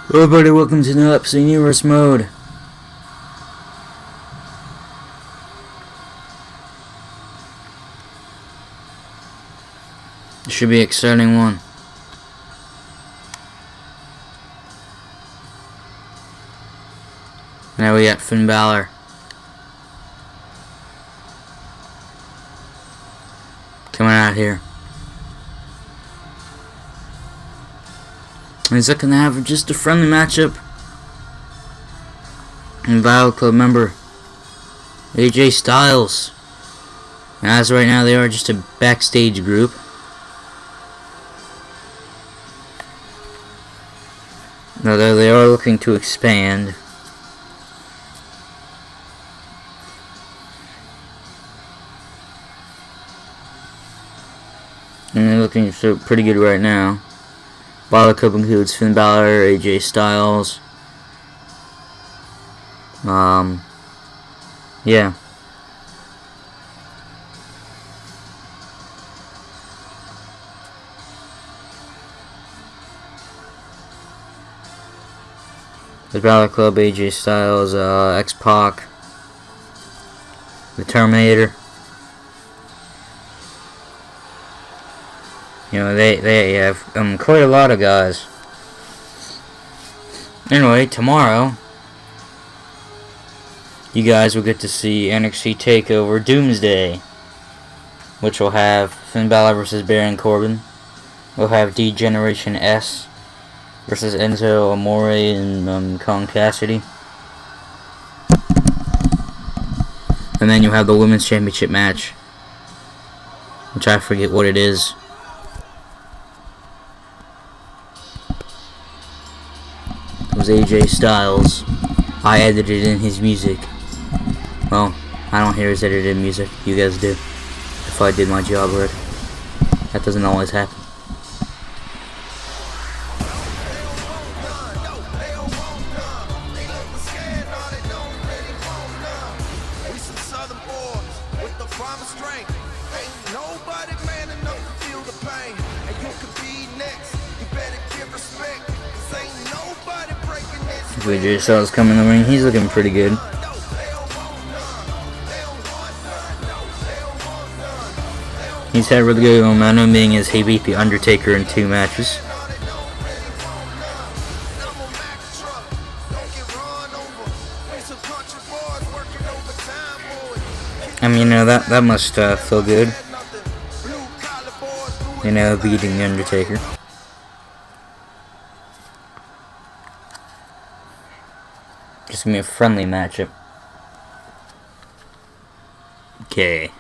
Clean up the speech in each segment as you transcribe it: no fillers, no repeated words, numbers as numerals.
Hello everybody, welcome to the episode of Universe Mode. This should be an exciting one. Now we got Finn Balor. Coming out here. He's looking to have just a friendly matchup. And Battle Club member AJ Styles. As right now they are just a backstage group. Although they are looking to expand. And they're looking so pretty good right now. Battle Club includes Finn Balor, AJ Styles. Yeah. The Battle Club, AJ Styles, X-Pac, the Terminator. You know, they have quite a lot of guys. Anyway, tomorrow, you guys will get to see NXT TakeOver Doomsday, which will have Finn Balor versus Baron Corbin. We'll have D-Generation S versus Enzo Amore and Kong Cassidy. And then you'll have the Women's Championship match, which I forget what it is. It was AJ Styles. I edited in his music. Well, I don't hear his edited music. You guys do. If I did my job right. That doesn't always happen. AJ Styles coming in the ring. He's looking pretty good. He's had really good momentum, being as he beat The Undertaker in 2 matches. I mean, you know, that must feel good. You know, beating The Undertaker. Just gonna be a friendly matchup. Okay.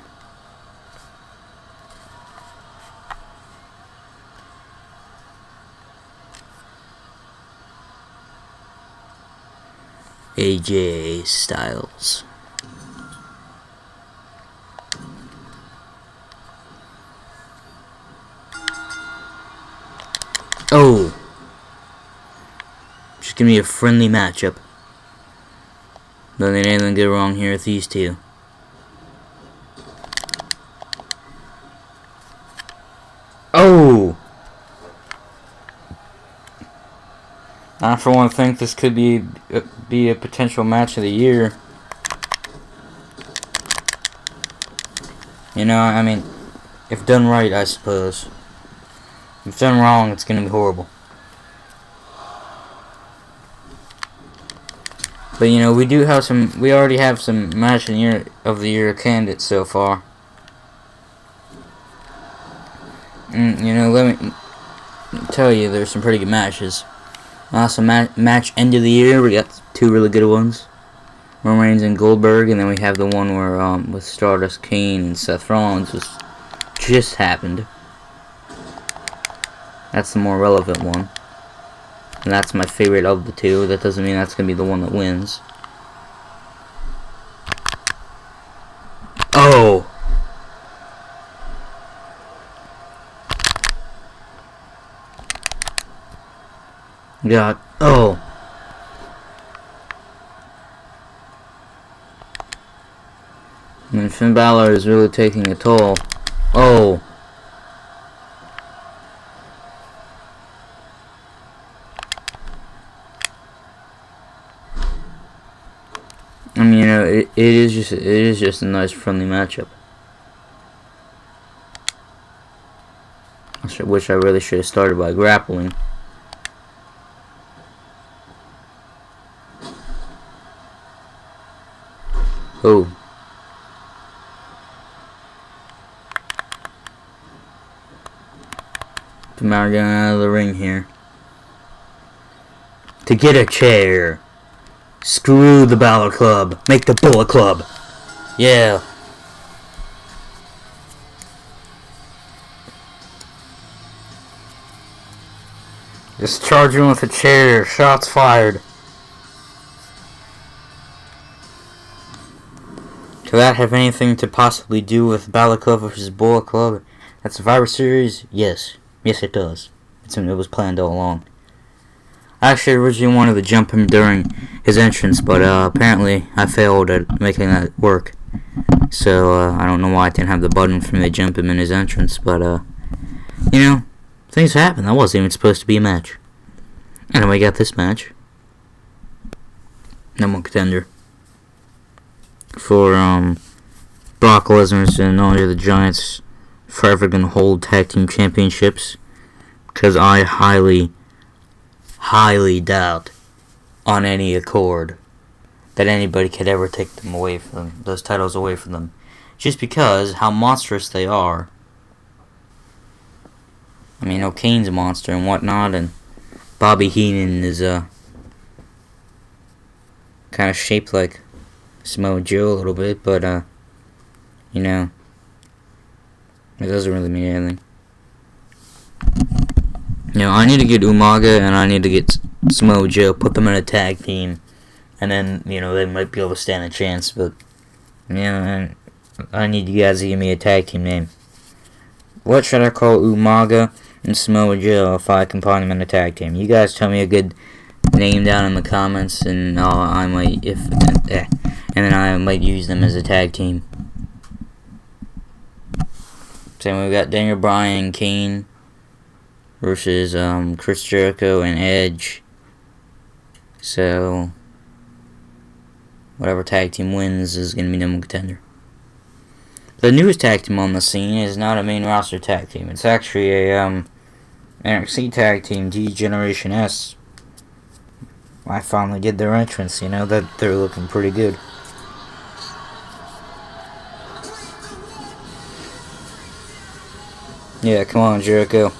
AJ Styles. Oh! Just give me a friendly matchup. Don't think anything go wrong here with these two. Oh! I for one think this could be a potential match of the year. You know, I mean, if done right, I suppose. If done wrong, it's gonna be horrible. But you know, we already have some match of the year candidates so far. And, you know, let me tell you, there's some pretty good matches. Also, match end of the year, we got 2 really good ones. Roman Reigns and Goldberg, and then we have the one where with Stardust, Kane, and Seth Rollins just happened. That's the more relevant one. And that's my favorite of the 2. That doesn't mean that's going to be the one that wins. Oh! God. Oh! And Finn Balor is really taking a toll. Oh! I mean, you know, it is just a nice friendly matchup. I wish I really should have started by grappling. Oh. Tomorrow getting out of the ring here. To get a chair. Screw the Balor Club. Make the Bullet Club. Yeah. Just charge him with a chair. Shots fired. Could that have anything to possibly do with Balor Club versus Bullet Club at Survivor Series? Yes. Yes, it does. It was planned all along. I actually originally wanted to jump him during his entrance, but apparently I failed at making that work. So I don't know why I didn't have the button for me to jump him in his entrance, but you know, things happen. That wasn't even supposed to be a match. And then we got this match. Number one contender for Brock Lesnar and Andre the Giant's forever gonna hold tag team championships, because I highly doubt on any accord that anybody could ever take them away from those titles away from them, just because how monstrous they are. I mean, Kane's a monster and whatnot, and Bobby Heenan is kind of shaped like Samoa Joe a little bit, but you know, it doesn't really mean anything. You know, I need to get Umaga and I need to get Samoa Joe, put them in a tag team, and then, you know, they might be able to stand a chance, but, you know, I need you guys to give me a tag team name. What should I call Umaga and Samoa Joe if I combine them in a tag team? You guys tell me a good name down in the comments, and I might, and then I might use them as a tag team. So we've got Daniel Bryan and Kane versus Chris Jericho and Edge. So whatever tag team wins is going to be number one contender. The newest tag team on the scene is not a main roster tag team. It's actually a NXT tag team, D-Generation S. I finally did their entrance, you know, that they're looking pretty good. Yeah, come on, Jericho.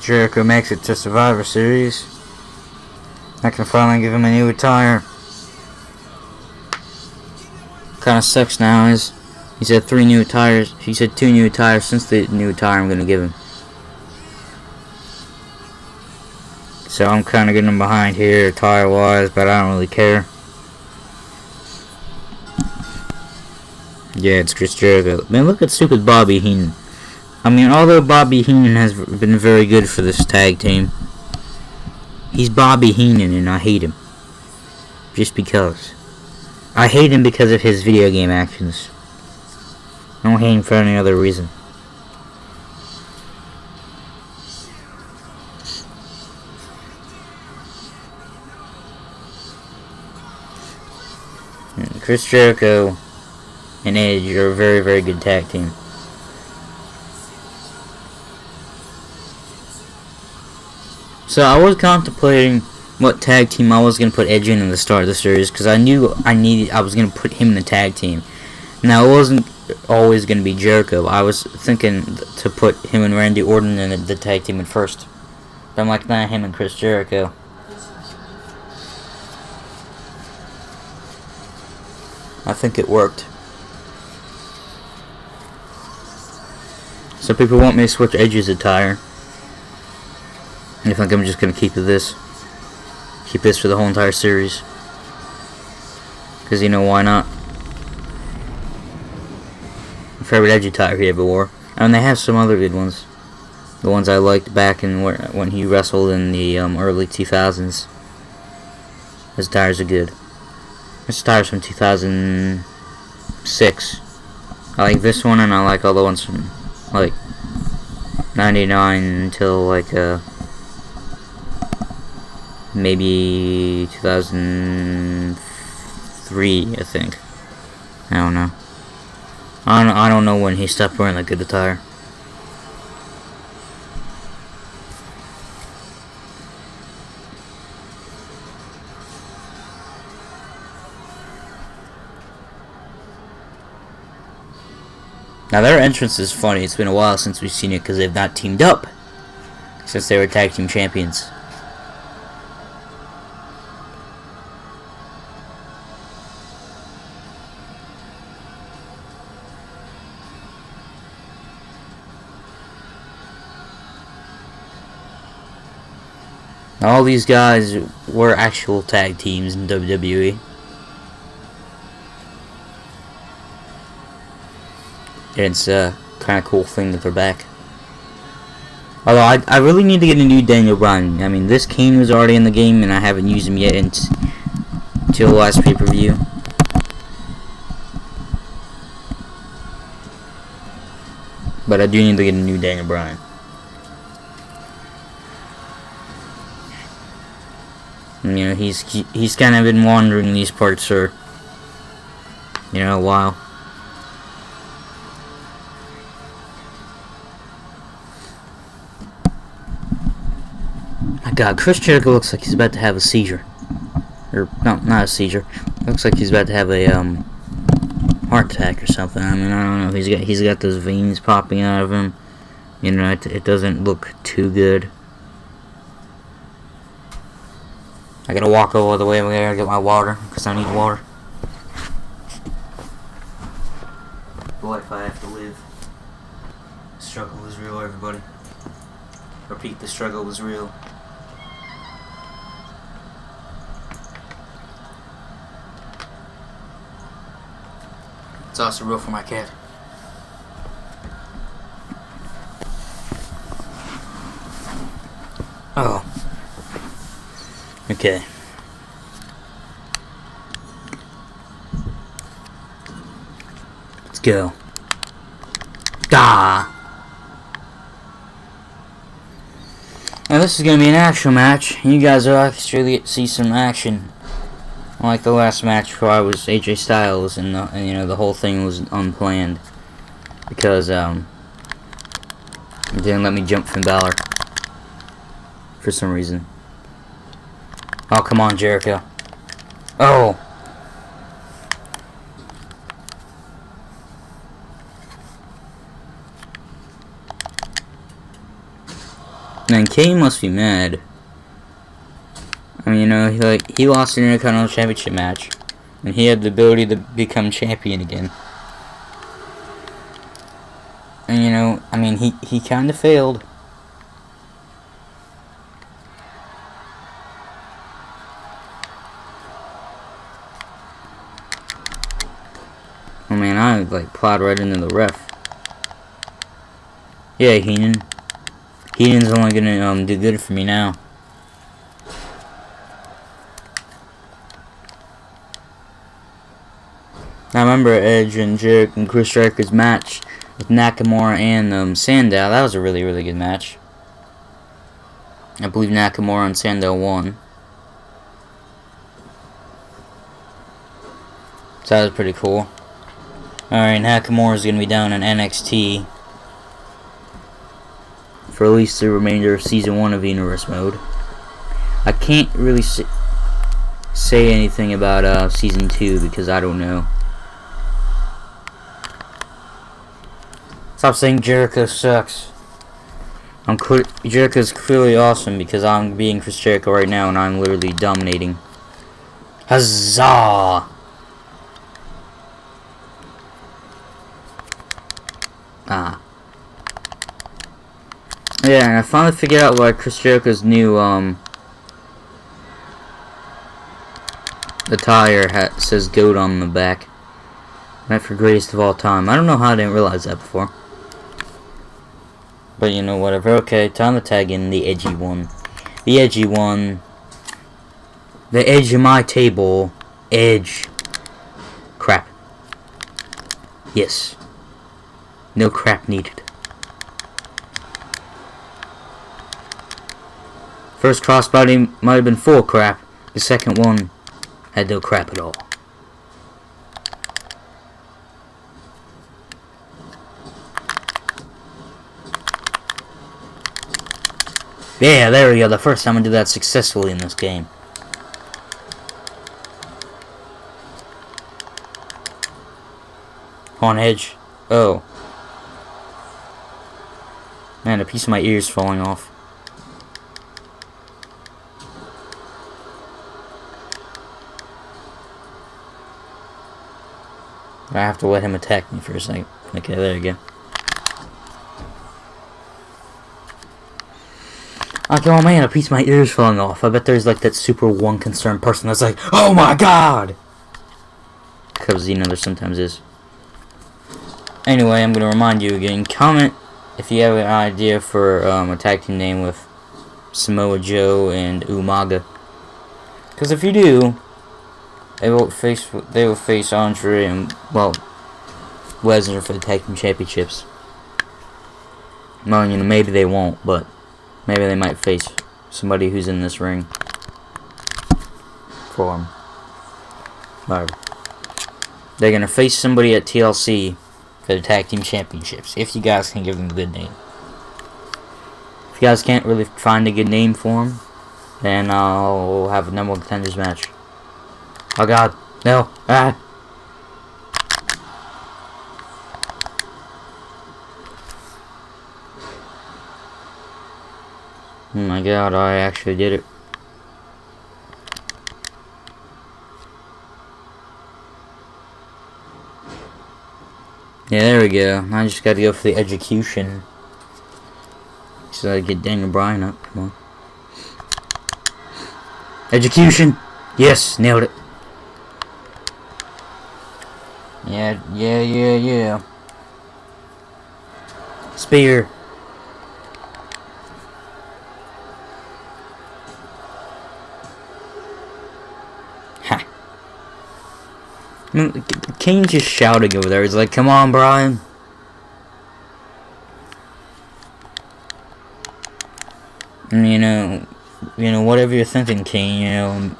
Jericho makes it to Survivor Series. I can finally give him a new attire. Kinda sucks now is he said 3 new attires. He said 2 new attires since the new attire I'm gonna give him. So I'm kinda getting him behind here attire wise, but I don't really care. Yeah, it's Chris Jericho. Man, look at stupid Bobby Heenan. I mean, although Bobby Heenan has been very good for this tag team, he's Bobby Heenan and I hate him. Just because. I hate him because of his video game actions. I don't hate him for any other reason. And Chris Jericho and Edge are a very, very good tag team. So I was contemplating what tag team I was going to put Edge in the start of the series, because I knew I was going to put him in the tag team. Now, it wasn't always going to be Jericho. I was thinking to put him and Randy Orton in the tag team at first. But I'm like, nah, him and Chris Jericho. I think it worked. So people want me to switch Edge's attire. I think I'm just going to keep this. Keep this for the whole entire series. Because, you know, why not? My favorite Edge attire he ever wore. And they have some other good ones. The ones I liked back in when he wrestled in the early 2000s. His attires are good. This tire's from 2006. I like this one, and I like all the ones from like 99 until like maybe 2003, I think. I don't know. I don't know when he stopped wearing that good attire. Now their entrance is funny. It's been a while since we've seen it because they've not teamed up since they were tag team champions. All these guys were actual tag teams in WWE. And it's a kind of cool thing that they're back. Although I really need to get a new Daniel Bryan. I mean, this Kane was already in the game and I haven't used him yet until the last pay-per-view. But I do need to get a new Daniel Bryan. And, you know, he's kind of been wandering these parts for, you know, a while. My God, Chris Jericho looks like he's about to have a seizure. Or no, not a seizure. Looks like he's about to have a heart attack or something. I mean, I don't know. He's got those veins popping out of him. You know, it doesn't look too good. I gotta walk all the way over there to get my water, because I need water. The life I have to live. The struggle is real, everybody. Repeat, the struggle is real. It's also real for my cat. Oh. Okay. Let's go. Now this is gonna be an actual match. You guys are actually get to see some action. Unlike the last match where I was AJ Styles and you know, the whole thing was unplanned because it didn't let me jump from Balor for some reason. Oh, come on, Jericho. Oh! Man, Kane must be mad. I mean, you know, he lost the Intercontinental Championship match, and he had the ability to become champion again. And you know, I mean, he kind of failed. Oh man, I like plowed right into the ref. Yeah, Heenan. Heenan's only gonna do good for me now. I remember Edge and Jericho and Chris Jericho's match with Nakamura and Sandow. That was a really, really good match. I believe Nakamura and Sandow won. So that was pretty cool. Alright, Nakamura's gonna be down in NXT for at least the remainder of Season 1 of Universe Mode. I can't really say anything about Season 2 because I don't know. Stop saying Jericho sucks. Jericho's clearly awesome because I'm being Chris Jericho right now and I'm literally dominating. Huzzah! Ah. Yeah, and I finally figured out why Chris Jericho's new attire says GOAT on the back. Meant for greatest of all time. I don't know how I didn't realize that before. But you know, whatever. Okay, time to tag in the edgy one. The edgy one. The edge of my table. Edge. Yes. No crap needed. First crossbody might have been full crap. The second one had no crap at all. Yeah, there we go. The first time I did that successfully in this game. On edge. Oh. Man, a piece of my ear's falling off. I have to let him attack me for a second. Okay, there you go. Like, oh man, a piece of my ear's falling off. I bet there's like that super one concerned person that's like, oh my god! Because, you know, there sometimes is. Anyway, I'm going to remind you again, comment if you have an idea for a tag team name with Samoa Joe and Umaga. Because if you do, they will face Andre and, well, Lesnar for the tag team championships. Well, you know, maybe they won't, but maybe they might face somebody who's in this ring for them. Whatever. They're gonna face somebody at TLC for the tag team championships. If you guys can give them a good name. If you guys can't really find a good name for them, then I'll have a number one contenders match. Oh god, no! Ah! Oh my god, I actually did it. Yeah, there we go. I just gotta go for the execution. So I get Daniel Bryan up. Come on. Execution! Yes, nailed it. Yeah. Spear. Ha. Kane's just shouting over there. He's like, come on, Brian. And you know, whatever you're thinking, Kane,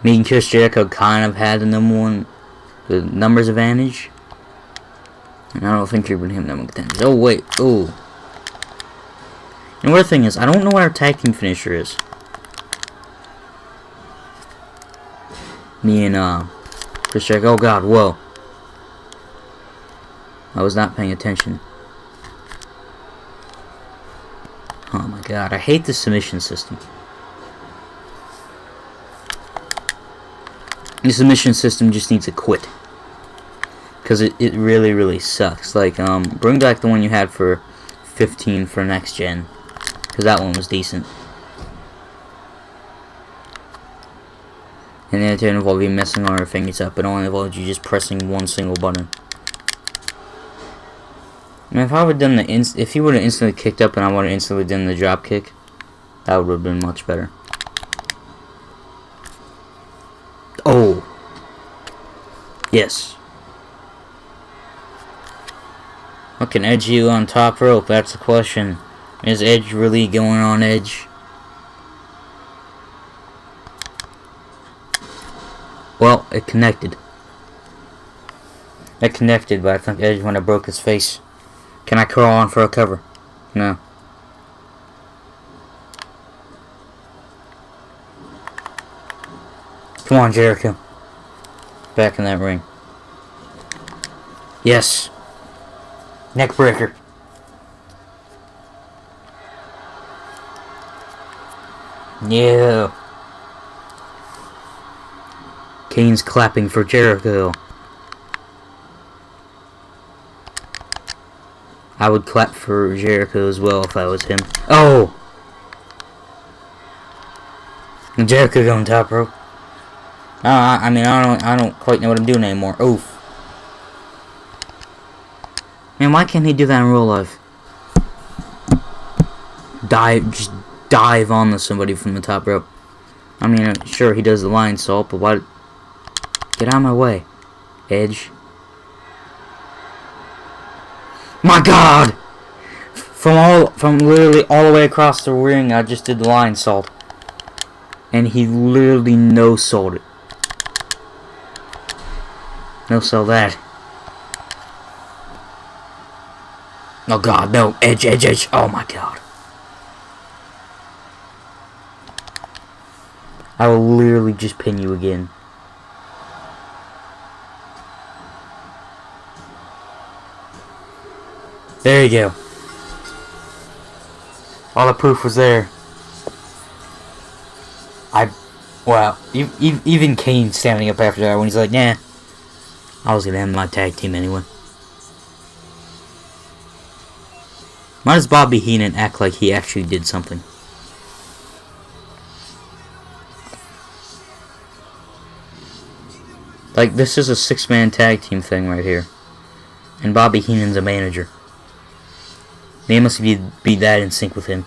me and Chris Jericho kind of had the numbers advantage. And I don't think you're going to hit number contenders. Oh, wait. Oh. And the other thing is, I don't know what our tag team finisher is. Me and, Chris Jericho. Oh, God. Whoa. I was not paying attention. Oh, my God. I hate the submission system. The submission system just needs to quit. Because it really, really sucks. Like, bring back the one you had for 15 for next gen. Because that one was decent. And then it didn't involve you messing all your fingers up. It only involved you just pressing one single button. And if I would have done if he would have instantly kicked up and I would have instantly done the drop kick, that would have been much better. Oh. Yes. What can Edge do on top rope? That's the question. Is Edge really going on Edge? Well, it connected. It connected, but I think Edge when it broke his face. Can I crawl on for a cover? No. Come on, Jericho. Back in that ring. Yes. Neck breaker. Yeah. Kane's clapping for Jericho. I would clap for Jericho as well if I was him. Oh! Jericho going top rope. I mean, I don't quite know what I'm doing anymore. Oof. Man, why can't he do that in real life? Just dive on somebody from the top rope. I mean, sure, he does the lion salt, but why? Get out of my way, Edge. My God! From literally all the way across the ring, I just did the lion salt. And he literally no-sold it. No-sell that. Oh God, no. Edge, edge, edge. Oh my God. I will literally just pin you again. There you go. All the proof was there. Wow. Even Kane standing up after that when he's like, nah. I was gonna end my tag team anyway. Why does Bobby Heenan act like he actually did something? Like, this is a 6-man tag team thing right here. And Bobby Heenan's a manager. They must be that in sync with him.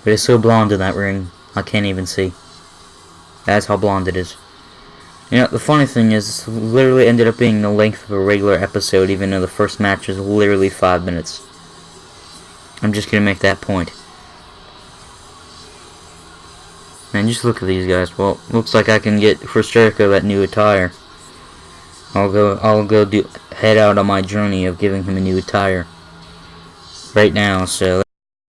But it's so blonde in that ring, I can't even see. That's how blonde it is. You know, the funny thing is, this literally ended up being the length of a regular episode, even though the first match was literally 5 minutes. I'm just gonna make that point. Man, just look at these guys. Well, looks like I can get for Jericho that new attire. I'll go head out on my journey of giving him a new attire right now. So